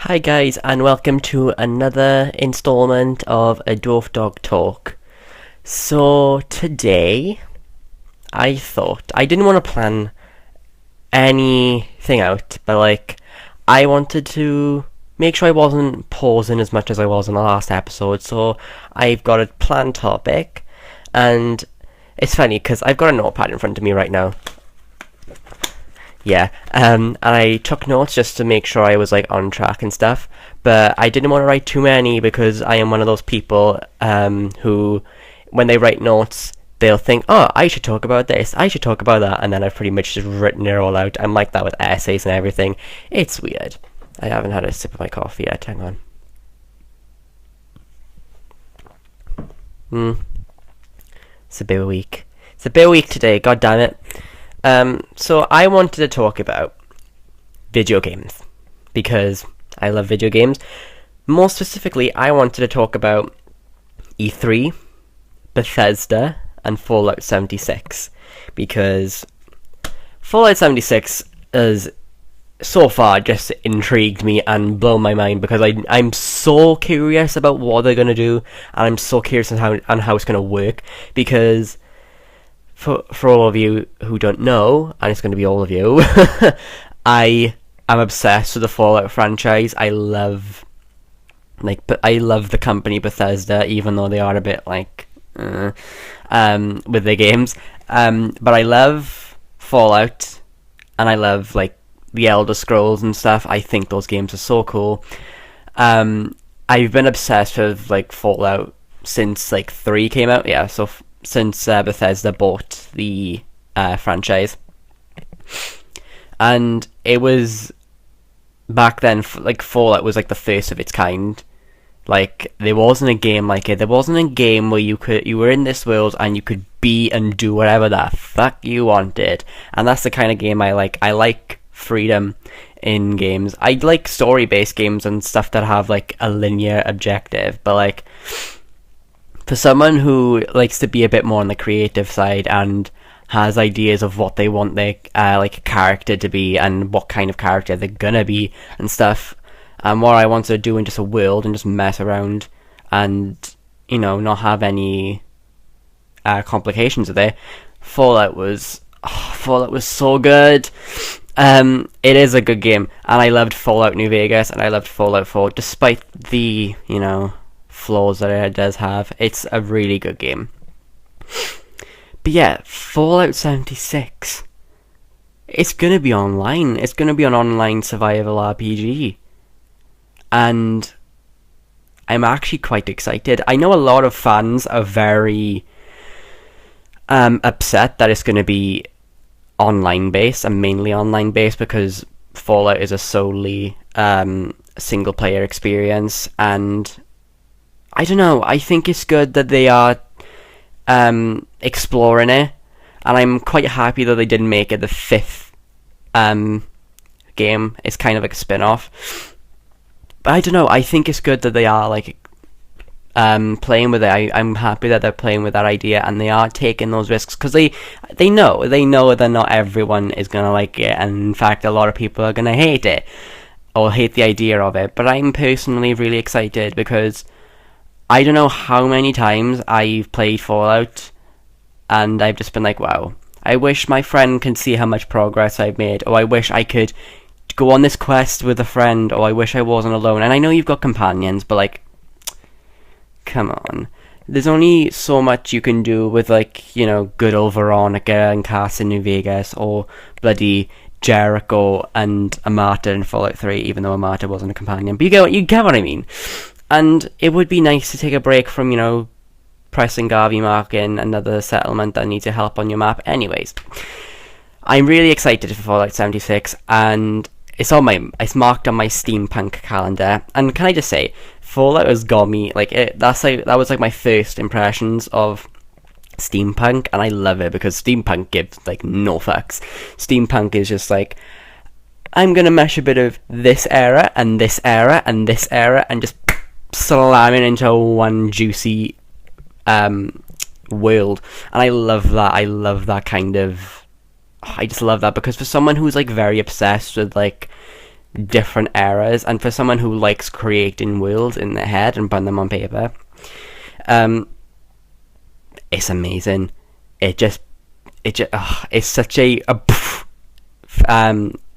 Hi guys, and welcome to another installment of a Dwarf Dog Talk. So today, I thought I didn't want to plan anything out, but I wanted to make sure I wasn't pausing as much as I was in the last episode. So I've got a planned topic, and it's funny because I've got a notepad in front of me right now. Yeah, and I took notes just to make sure I was on track and stuff, but I didn't want to write too many because I am one of those people who, when they write notes, they'll think, oh, I should talk about this, I should talk about that, and then I've pretty much just written it all out. I'm like that with essays and everything. It's weird. I haven't had a sip of my coffee yet, hang on. It's a bit weak. It's a bit weak today, god damn it. So I wanted to talk about video games because I love video games. More specifically, I wanted to talk about E3, Bethesda, and Fallout 76 because Fallout 76 has so far just intrigued me and blown my mind because I'm so curious about what they're going to do, and I'm so curious on how it's going to work because for all of you who don't know, and it's going to be all of you, I am obsessed with the Fallout franchise. I love the company Bethesda, even though they are a bit with their games. But I love Fallout, and I love the Elder Scrolls and stuff. I think those games are so cool. I've been obsessed with Fallout since 3 came out. Yeah, so since Bethesda bought the franchise, and it was back then Fallout was the first of its kind. There wasn't a game like it. There wasn't a game where you were in this world and you could be and do whatever the fuck you wanted, and that's the kind of game I like. I like freedom in games. I like story-based games and stuff that have a linear objective, but for someone who likes to be a bit more on the creative side and has ideas of what they want their character to be and what kind of character they're gonna be and stuff, and what I want to do in just a world and just mess around and not have any complications with it. Fallout was so good. It is a good game, and I loved Fallout New Vegas and I loved Fallout 4 despite the flaws that it does have. It's a really good game. But yeah, Fallout 76, it's gonna be online. It's gonna be an online survival RPG, and I'm actually quite excited. I know a lot of fans are very upset that it's gonna be online based and mainly online based because Fallout is a solely single player experience, and I don't know, I think it's good that they are exploring it, and I'm quite happy that they didn't make it the 5th game. It's kind of like a spin-off. But I don't know, I think it's good that they are playing with it. I'm happy that they're playing with that idea and they are taking those risks because they know that not everyone is going to like it, and in fact a lot of people are going to hate it or hate the idea of it. But I'm personally really excited because I don't know how many times I've played Fallout and I've just been wow, I wish my friend could see how much progress I've made, or I wish I could go on this quest with a friend, or I wish I wasn't alone. And I know you've got companions, but come on. There's only so much you can do with good old Veronica and Cass in New Vegas, or bloody Jericho and Amata in Fallout 3, even though Amata wasn't a companion. But you get what I mean. And it would be nice to take a break from, pressing Garvey Mark in another settlement that needs your help on your map. Anyways, I'm really excited for Fallout 76, and it's marked on my steampunk calendar. And can I just say, Fallout has got me, that was my first impressions of steampunk, and I love it because steampunk gives, no fucks. Steampunk is just I'm gonna mesh a bit of this era, and this era, and this era, and just slam it into one juicy world, and I love that. I love that kind of. I just love that because for someone who's very obsessed with different eras, and for someone who likes creating worlds in their head and putting them on paper, it's amazing. It's such a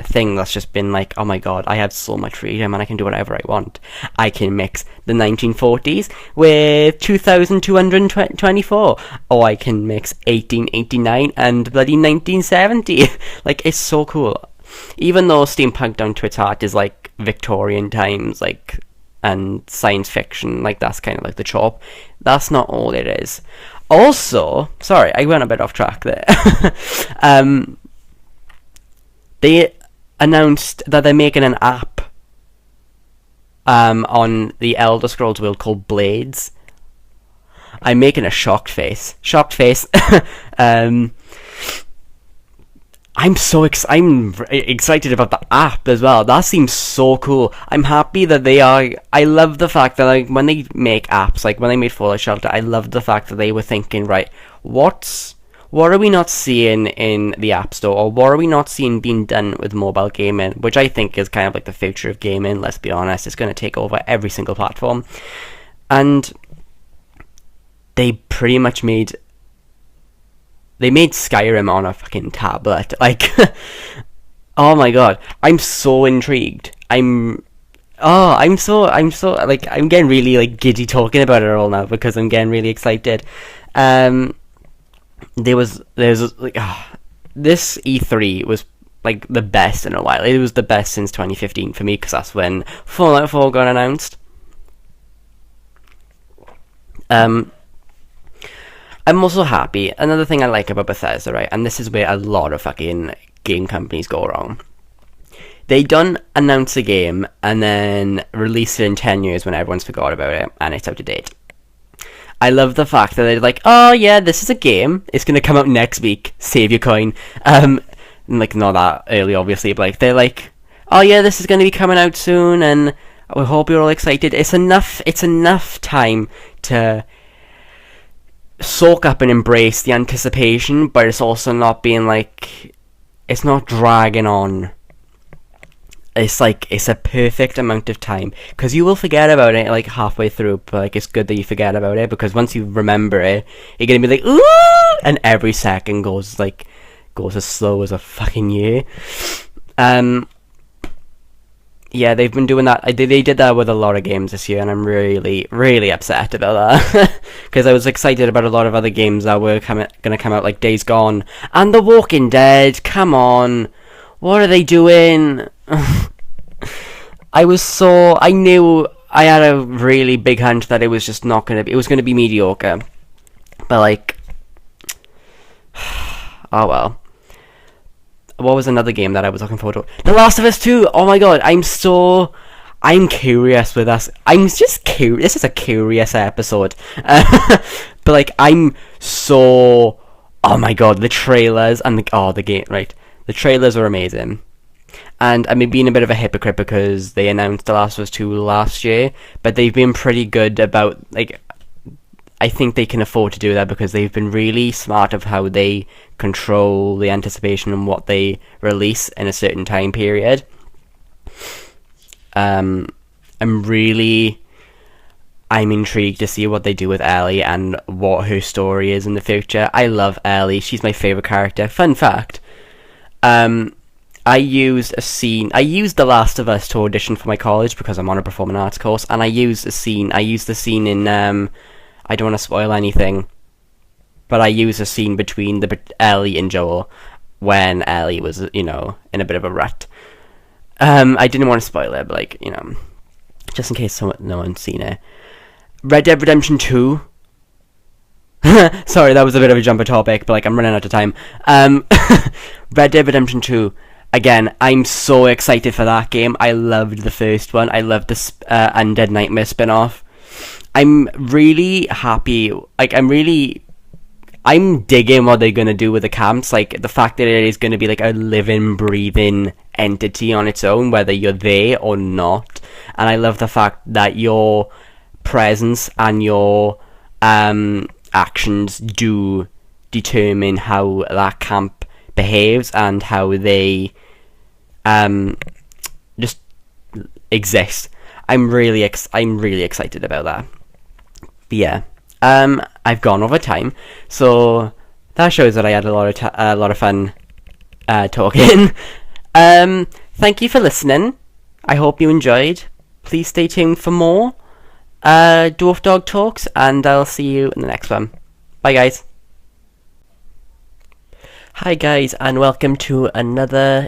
thing that's just been like, oh my god, I have so much freedom and I can do whatever I want. I can mix the 1940s with 2224, or I can mix 1889 and bloody 1970. Like, it's so cool. Even though steampunk down to its heart is like Victorian times, like, and science fiction, like, that's kind of like the chop. That's not all it is. Also, sorry, I went a bit off track there. They announced that they're making an app on the Elder Scrolls world called Blades. I'm making a shocked face. I'm excited about the app as well. That seems so cool. I'm happy that they are. I love the fact that, like, when they make apps, like when they made Fallout Shelter, I love the fact that they were thinking, right, what are we not seeing in the App Store, or what are we not seeing being done with mobile gaming, which I think is kind of like the future of gaming, let's be honest. It's going to take over every single platform. And they pretty much made Skyrim on a fucking tablet. Like, oh my god, I'm so intrigued. I'm so like, I'm getting really like giddy talking about it all now because I'm getting really excited. There's like, this E3 was like the best in a while. It was the best since 2015 for me, because that's when Fallout 4 got announced. I'm also happy. Another thing I like about Bethesda, right, and this is where a lot of fucking game companies go wrong. They don't announce a game and then release it in 10 years when everyone's forgot about it and it's out of date. I love the fact that they're like, oh yeah, this is a game. It's going to come out next week. Save your coin. Like, not that early, obviously, but like, they're like, oh yeah, this is going to be coming out soon, and we hope you're all excited. It's enough time to soak up and embrace the anticipation, but it's also not being like, it's not dragging on. It's like, it's a perfect amount of time, because you will forget about it like halfway through, but like, it's good that you forget about it, because once you remember it, you're gonna be like, ooh, and every second goes as slow as a fucking year. Yeah, they've been doing that. They did that with a lot of games this year, and I'm really, really upset about that. Because I was excited about a lot of other games that were going to come out, like Days Gone and The Walking Dead. Come on, what are they doing? I knew I had a really big hunch that it was just not going to be. It was going to be mediocre. But like, oh well. What was another game that I was looking forward to? The Last of Us 2! Oh my god, I'm curious with us. I'm just curious. This is a curious episode. But like, oh my god, the trailers and the game, right. The trailers were amazing. And I mean, being a bit of a hypocrite because they announced The Last of Us 2 last year, but they've been pretty good about, like, I think they can afford to do that because they've been really smart of how they control the anticipation and what they release in a certain time period. I'm intrigued to see what they do with Ellie and what her story is in the future. I love Ellie. She's my favourite character. Fun fact. I used The Last of Us to audition for my college because I'm on a performing arts course, and I used the scene in, I don't want to spoil anything, but I used a scene between Ellie and Joel when Ellie was, in a bit of a rut. I didn't want to spoil it, but like, just in case no one's seen it. Red Dead Redemption 2. Sorry, that was a bit of a jumper topic, but like, I'm running out of time. Red Dead Redemption 2. Again, I'm so excited for that game. I loved the first one. I loved the Undead Nightmare spin-off. I'm really happy. Like, I'm digging what they're going to do with the camps. Like, the fact that it is going to be like a living, breathing entity on its own, whether you're there or not. And I love the fact that your presence and your actions do determine how that camp behaves and how they just exist. I'm really excited about that. But yeah, I've gone over time, so that shows that I had a lot of fun talking. Thank you for listening. I hope you enjoyed. Please stay tuned for more Dwarf Dog Talks, and I'll see you in the next one. Bye, guys. Hi, guys, and welcome to another